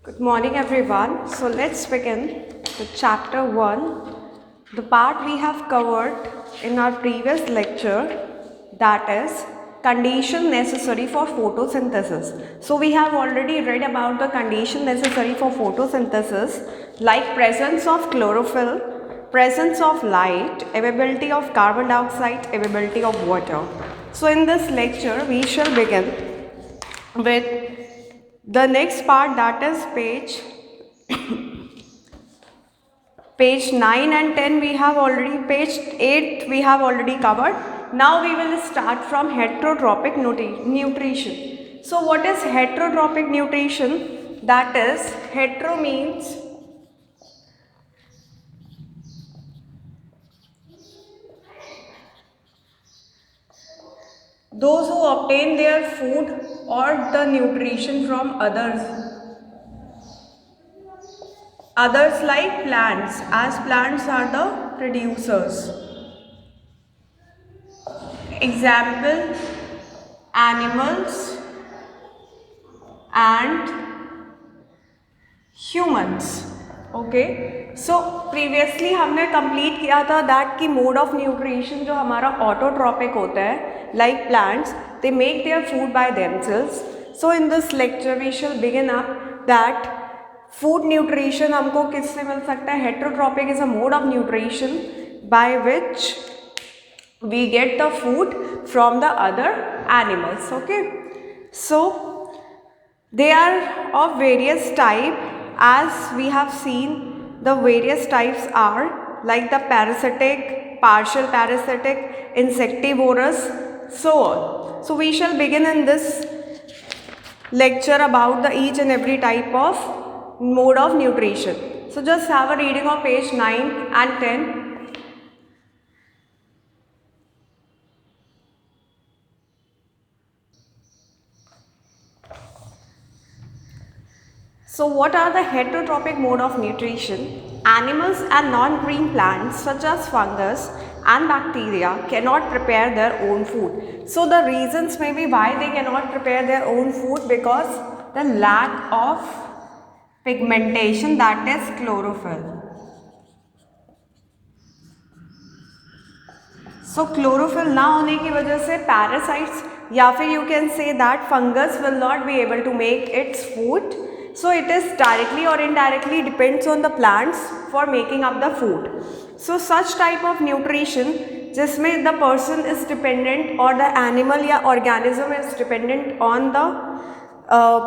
Good morning, everyone. So let's begin with chapter 1, the part we have covered in our previous lecture, that is condition necessary for photosynthesis. So we have already read about the condition necessary for photosynthesis, like presence of chlorophyll, presence of light, availability of carbon dioxide, availability of water. So in this lecture we shall begin with the next part, that is page 9 and 10 we have already, page 8 we have already covered. Now we will start from heterotropic nutrition. So what is heterotropic nutrition? That is, hetero means those who obtain their food or the nutrition from others. Others like plants, as plants are the producers. Example, animals and humans. Okay, so previously हमने complete किया था that कि mode of nutrition जो हमारा autotrophic होता है, like plants they make their food by themselves. So in this lecture we shall begin up that food nutrition हमको किससे मिल सकता है. Heterotrophic is a mode of nutrition by which we get the food from the other animals. Okay, so they are of various type, as we have seen. The various types are like the parasitic, partial parasitic, insectivorous, so on. So we shall begin in this lecture about the each and every type of mode of nutrition. So just have a reading of page 9 and 10. So what are the heterotropic mode of nutrition? Animals and non-green plants such as fungus and bacteria cannot prepare their own food. So the reasons may be why they cannot prepare their own food, because the lack of pigmentation, that is chlorophyll. So chlorophyll ना होने की वजह से parasites या फिर you can say that fungus will not be able to make its food. So it is directly or indirectly depends on the plants for making up the food. So such type of nutrition जिसमें the person is dependent or the animal या organism is dependent on the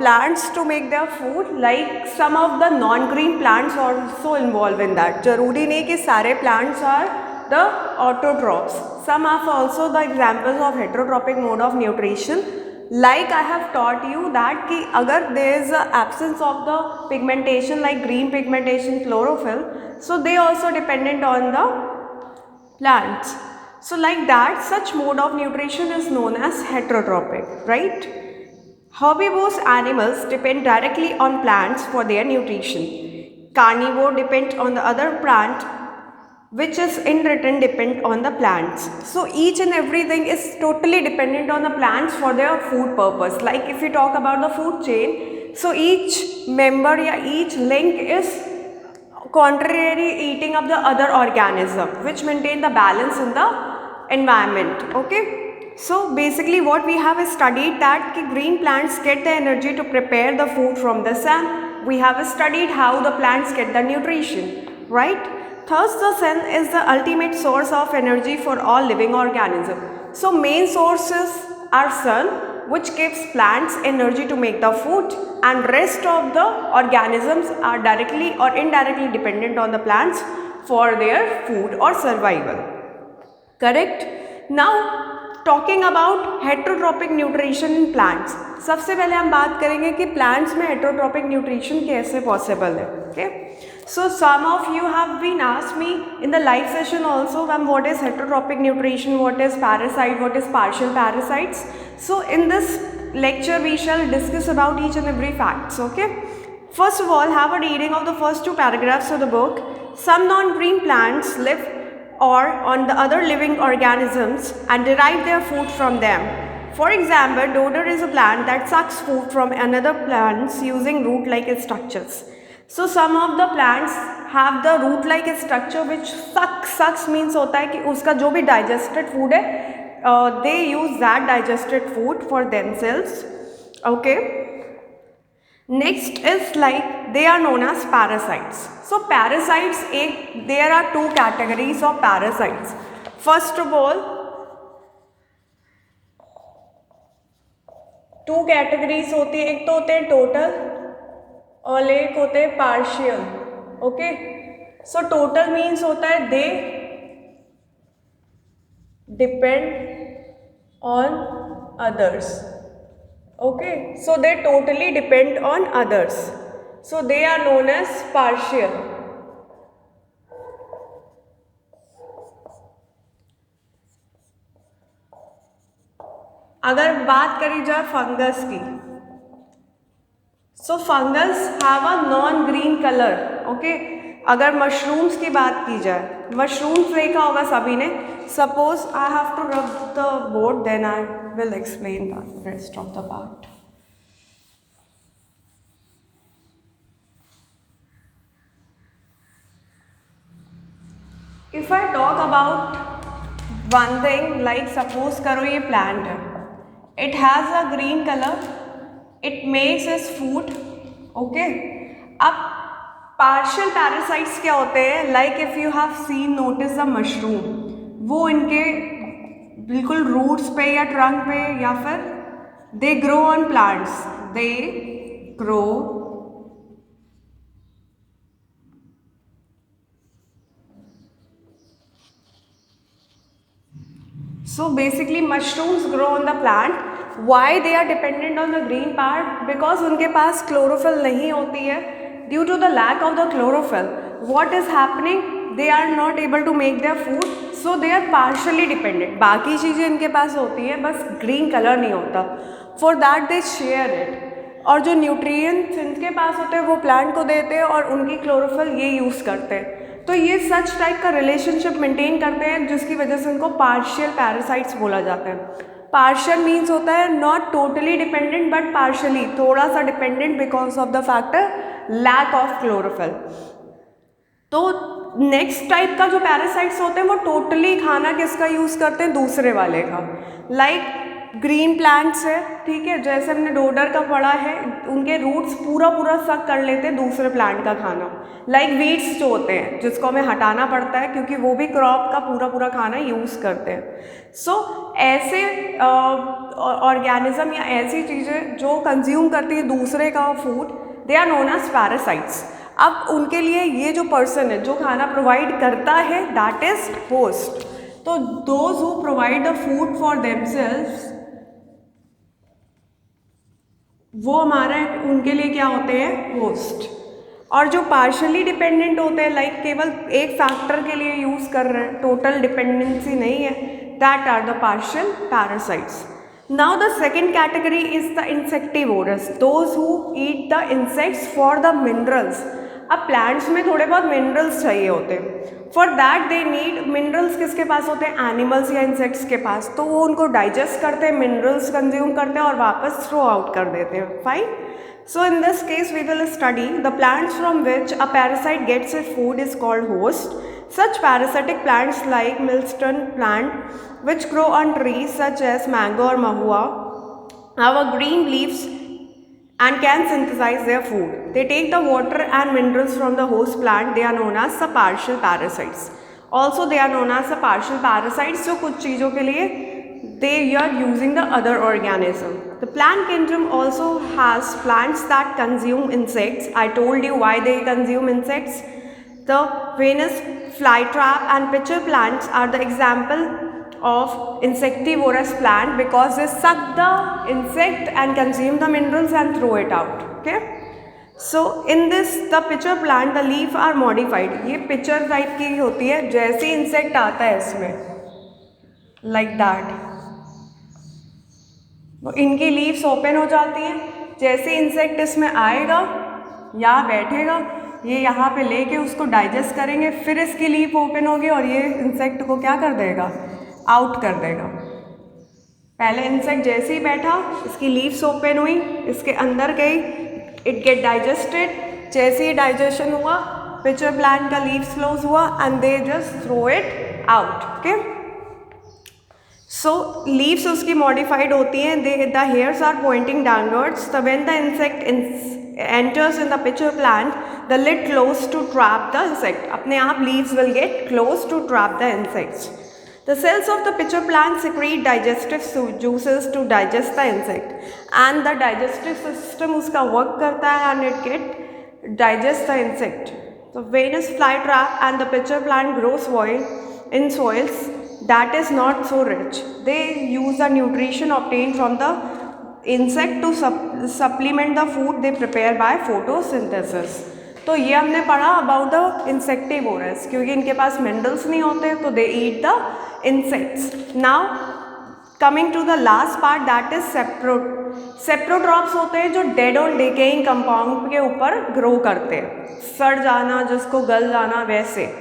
plants to make their food, like some of the non-green plants also involved in that. जरूरी नहीं कि सारे plants are the autotrophs. Some are also the examples of heterotropic mode of nutrition. Like I have taught you that कि अगर there is a absence of the pigmentation like green pigmentation, chlorophyll, so they also dependent on the plants. So like that, such mode of nutrition is known as heterotropic, right? Herbivorous animals depend directly on plants for their nutrition. Carnivore depend on the other plant, which is in return depend on the plants. So each and everything is totally dependent on the plants for their food purpose. Like if we talk about the food chain, so each member या each link is contrary eating of the other organism, which maintain the balance in the environment. Okay, so basically what we have studied that कि green plants get the energy to prepare the food from the sun. We have studied how the plants get the nutrition, right? Thus the sun is the ultimate source of energy for all living organisms. So main sources are sun, which gives plants energy to make the food, and rest of the organisms are directly or indirectly dependent on the plants for their food or survival. Correct? Now talking about heterotropic nutrition in plants. सबसे पहले हम बात करेंगे कि plants में heterotropic nutrition कैसे possible है. Okay? So some of you have been asked me in the live session also, what is heterotropic nutrition, what is parasite, what is partial parasites. So in this lecture we shall discuss about each and every facts. Okay, first of all, have a reading of the first two paragraphs of the book. Some non-green plants live or on the other living organisms and derive their food from them. For example, dodder is a plant that sucks food from another plants using root-like structures. So some of the plants have the root-like structure which sucks means होता है कि उसका जो भी digested food है, they use that digested food for themselves. Okay. Next is like they are known as parasites. So parasites, there are two categories of parasites. First of all, two categories होती है, एक तो होते हैं total और एक होते हैं partial. Okay, so total means होता है they depend on others. Okay, so they totally depend on others, so they are known as partial. अगर बात करी जाए फंगस की, so fungus have a non green colour. Okay, अगर mushrooms की बात की जाए, मशरूम्स देखा होगा सभी ने. Suppose I have to rub the board, then I will explain the rest of the part. If I talk about one thing, like suppose करो ये प्लांट है, it has a green color, it makes its food. okay, अब partial parasites क्या होते हैं, like if you have seen notice the mushroom, वो इनके बिल्कुल roots पे या trunk पे या फिर they grow on plants, they grow so basically mushrooms grow on the plant. Why they are dependent on the green part? Because उनके पास chlorophyll नहीं होती है. Due to the lack of the chlorophyll, what is happening? They are not able to make their food, so they are partially dependent. बाकी चीज़ें इनके पास होती है, बस green color नहीं होता. For that they share it. और जो न्यूट्रिएंट्स इनके पास होते हैं वो प्लांट को देते हैं और उनकी क्लोरोफिल ये यूज़ करते हैं. तो ये सच टाइप का रिलेशनशिप मेंटेन करते हैं जिसकी वजह से उनको पार्शियल पैरासाइट्स बोला जाता है. पार्शियल मीन्स होता है not totally dependent but partially, थोड़ा सा dependent because of the factor lack of chlorophyll. तो नेक्स्ट टाइप का जो पैरासाइट्स होते हैं वो टोटली खाना किसका यूज़ करते हैं, दूसरे वाले का. लाइक ग्रीन प्लांट्स है, ठीक है, जैसे हमने डोडर का पढ़ा है, उनके रूट्स पूरा सक कर लेते हैं दूसरे प्लांट का खाना. लाइक वीड्स जो होते हैं जिसको हमें हटाना पड़ता है क्योंकि वो भी क्रॉप का पूरा खाना यूज़ करते हैं. सो ऐसे ऑर्गेनिज्म या ऐसी चीज़ें जो कंज्यूम करती है दूसरे का food, they are known as parasites. अब उनके लिए ये जो पर्सन है जो खाना प्रोवाइड करता है, दैट इज होस्ट. तो those who provide the food for themselves, वो हमारा उनके लिए क्या होते हैं, होस्ट. और जो पार्शियली डिपेंडेंट होते हैं, लाइक केवल एक फैक्टर के लिए यूज़ कर रहे हैं, टोटल डिपेंडेंसी नहीं है, that are the partial parasites. Now the second category is the insectivorous, those who eat the insects for the minerals. अब प्लांट्स में थोड़े बहुत मिनरल्स चाहिए होते हैं. For that they need minerals. किसके पास होते हैं, एनिमल्स या इंसेक्ट्स के पास. तो वो उनको डाइजेस्ट करते हैं, मिनरल्स कंज्यूम करते हैं और वापस थ्रो आउट कर देते हैं. Fine. So in this case we will study the plants from which a parasite gets its food is called host. Such parasitic plants like Milston plant which grow on trees such as mango or mahua have a green leaves and can synthesize their food. They take the water and minerals from the host plant. They are known as the partial parasites. Also they are known as the partial parasites. जो कुछ चीज़ों के लिए they are using the other organism. The plant kingdom also has plants that consume insects. I told you why they consume insects. The Venus flytrap and pitcher plants are the example of insectivorous plant because they suck the insect and consume the minerals and throw it out. Okay. So in this the pitcher plant the leaf are modified. ये pitcher type की होती है, जैसे insect आता है इसमें like that. तो इनकी लीव्स ओपन हो जाती हैं. जैसे इंसेक्ट इसमें आएगा या बैठेगा, ये यहाँ पे लेके उसको डाइजेस्ट करेंगे, फिर इसकी लीफ ओपन होगी और ये इंसेक्ट को क्या कर देगा, आउट कर देगा. पहले इंसेक्ट जैसे ही बैठा, इसकी लीव्स ओपन हुई, इसके अंदर गई, इट गेट डाइजेस्टेड, जैसे ही डाइजेशन हुआ पिचर प्लांट का लीव्स क्लोज हुआ and they just throw it out. Okay, so leaves उसकी मॉडिफाइड होती हैं, the hairs are pointing downwards. The when the insect enters in the pitcher plant, the lid closed to trap the insect. अपने आप leaves will get closed to trap the insects. The cells of the pitcher plant secrete digestive juices to digest the insect, and the digestive system उसका work करता है and it get digest the insect. The Venus flytrap and the pitcher plant grow soil in soils that is not so rich. They use the nutrition obtained from the insect to supplement the food they prepare by photosynthesis. तो ये हमने पढ़ा about the insectivorous, क्योंकि इनके पास minerals नहीं होते तो they eat the insects. Now coming to the last part, that is saprotrophs होते हैं जो डेड और डिकेइंग कंपाउंड के ऊपर ग्रो करते हैं, सड़ जाना जिसको गल जाना वैसे.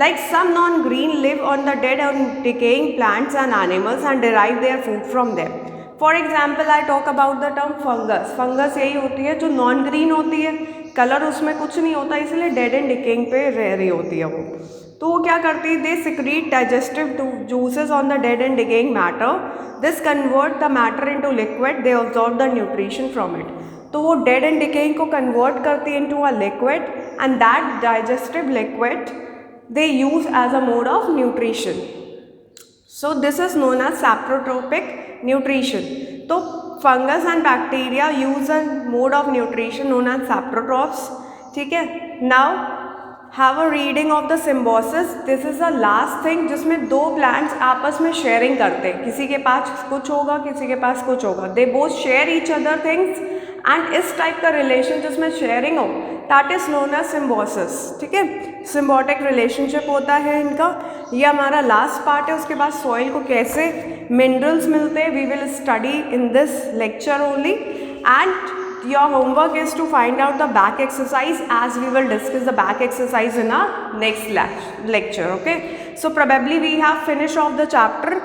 Like some non-green live on the dead and decaying plants and animals and derive their food from them. For example, I talk about the term fungus. Fungus यही होती है जो नॉन ग्रीन होती है, कलर उसमें कुछ नहीं होता, इसलिए डेड एंड डिकेइंग पे रह रही होती है वो. तो वो क्या करती है, they secrete digestive juices on the dead and decaying matter. This convert the matter into liquid, they absorb the nutrition from it. तो वो डेड एंड डिकेइंग को कन्वर्ट करती है into a liquid and that digestive liquid they use as a mode of nutrition. So this is known as saprotropic nutrition. So fungus and bacteria use a mode of nutrition known as saprotrophs. ठीक है. Now have a reading of the symbiosis. This is the last thing जिसमें दो plants आपस में sharing करते हैं, किसी के पास कुछ होगा किसी के पास कुछ होगा. They both share each other things and इस टाइप का रिलेशन जिसमें शेयरिंग हो that is known as symbiosis. ठीक है, सिम्बोटिक रिलेशनशिप होता है इनका. ये हमारा लास्ट पार्ट है. उसके बाद सॉइल को कैसे मिनरल्स मिलते हैं we will study in this lecture only. And your homework is to find out the back exercise as we will discuss the back exercise in our next lecture. Okay, so probably we have finished off the chapter.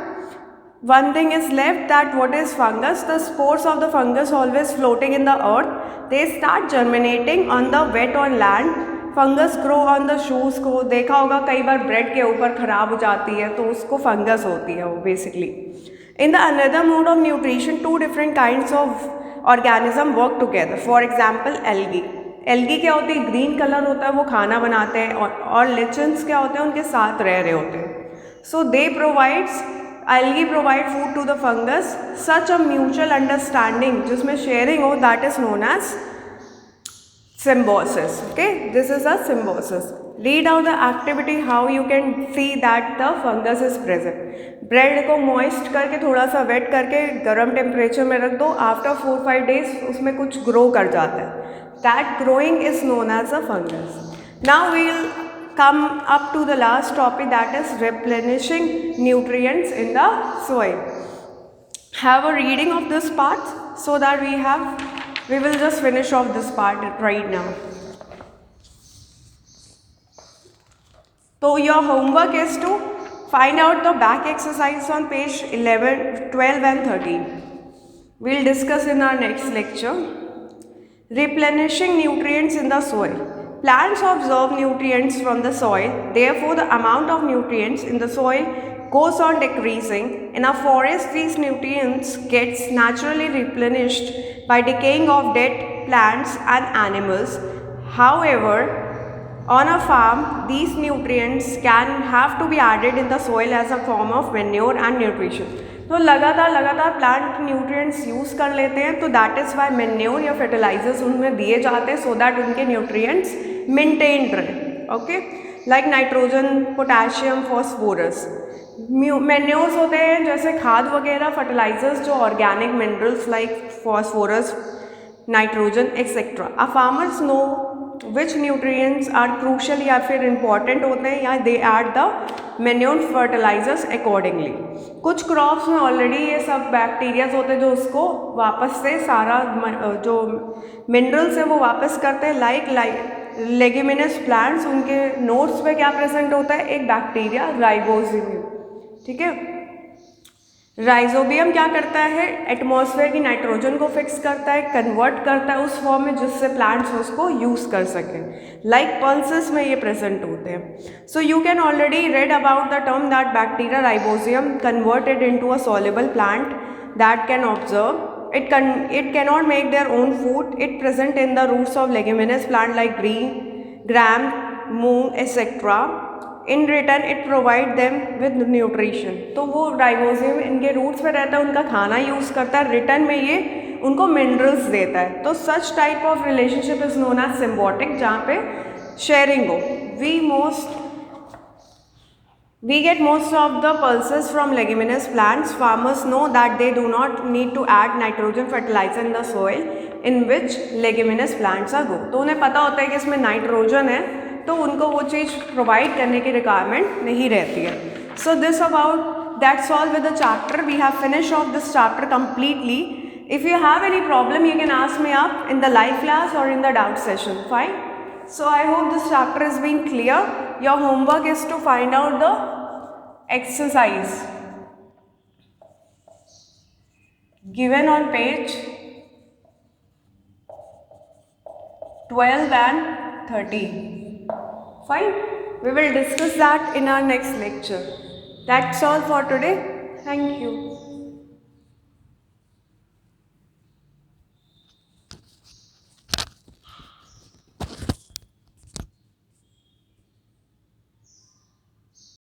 One thing is left, that what is fungus? The spores of the fungus always floating in the earth. They start germinating on the wet on land. Fungus grow on the shoes. को देखा होगा कई बार bread के ऊपर खराब हो जाती है तो उसको फंगस होती है वो basically. In the another mode of nutrition, two different kinds of organism work together. For example, algae. Algae क्या होती है, ग्रीन कलर होता है, वो खाना बनाते हैं. और लिचन्स क्या होते हैं, उनके साथ रह रहे होते हैं. सो दे provides algae provide food to the fungus. Such a mutual understanding जिसमें sharing हो that is known as symbiosis. Okay, this is a symbiosis. Read out the activity how you can see that the fungus is present. Bread को moist करके थोड़ा सा wet करके गर्म temperature में रख दो, आफ्टर 4-5 days उसमें कुछ ग्रो कर जाता है. That growing is known as a fungus. Now we will come up to the last topic, that is replenishing nutrients in the soil. Have a reading of this part so that we will just finish off this part right now. So your homework is to find out the back exercise on page 11, 12 and 13. We'll discuss in our next lecture. Replenishing nutrients in the soil. Plants absorb nutrients from the soil, therefore the amount of nutrients in the soil goes on decreasing. In a forest, these nutrients gets naturally replenished by decaying of dead plants and animals. However, on a farm, these nutrients can have to be added in the soil as a form of manure and nutrition. तो लगातार plant nutrients use कर लेते हैं, तो that is why manure या fertilizers उनमें दिए जाते हैं सो दैट उनके न्यूट्रिएंट्स मेंटेन्ड रहे. Okay, like nitrogen, potassium, phosphorus. Manures होते हैं जैसे खाद वगैरह, फर्टिलाइजर्स जो organic minerals like phosphorus, nitrogen etcetera. Uh farmers know which nutrients are crucial या फिर इंपॉर्टेंट होते हैं, या they add the manure fertilizers accordingly. कुछ क्रॉप्स में ऑलरेडी ये सब बैक्टीरियाज होते हैं जो उसको वापस से सारा जो मिनरल्स है वो वापस करते हैं. लाइक लेग्यूमिनस प्लांट्स, उनके नोट्स पे क्या प्रेजेंट होता है, एक बैक्टीरिया राइबोसोम. ठीक है, राइजोबियम क्या करता है, एटमॉस्फेयर की नाइट्रोजन को फिक्स करता है, कन्वर्ट करता है उस फॉर्म में जिससे प्लांट्स उसको यूज़ कर सकें। लाइक पल्सेस में ये प्रेजेंट होते हैं। So you can already read about the term that bacteria rhizobium converted into a soluble plant that can observe it cannot make their own food. It present in the roots of leguminous plant like green, gram, moong, etc. In return it provide them with nutrition. तो वो राइबोसियम इनके roots पे रहता है, उनका खाना use करता है, रिटर्न में ये उनको मिनरल्स देता है। तो such type of relationship is known as symbiotic, जहाँ पे शेयरिंग हो। We get most of the pulses from leguminous plants. Farmers know that they do not need to add nitrogen fertilizer in the soil in which leguminous plants are grow. तो उन्हें पता होता है कि इसमें नाइट्रोजन है, तो उनको वो चीज़ प्रोवाइड करने की रिक्वायरमेंट नहीं रहती है। So this about that's all with the chapter. We have finished off this chapter completely. If you have any problem, you can ask me up in the live class or in the doubt session. Fine. So I hope this chapter has been clear. Your homework is to find out the exercise given on page 12 and 13. Fine. We will discuss that in our next lecture. That's all for today. Thank you.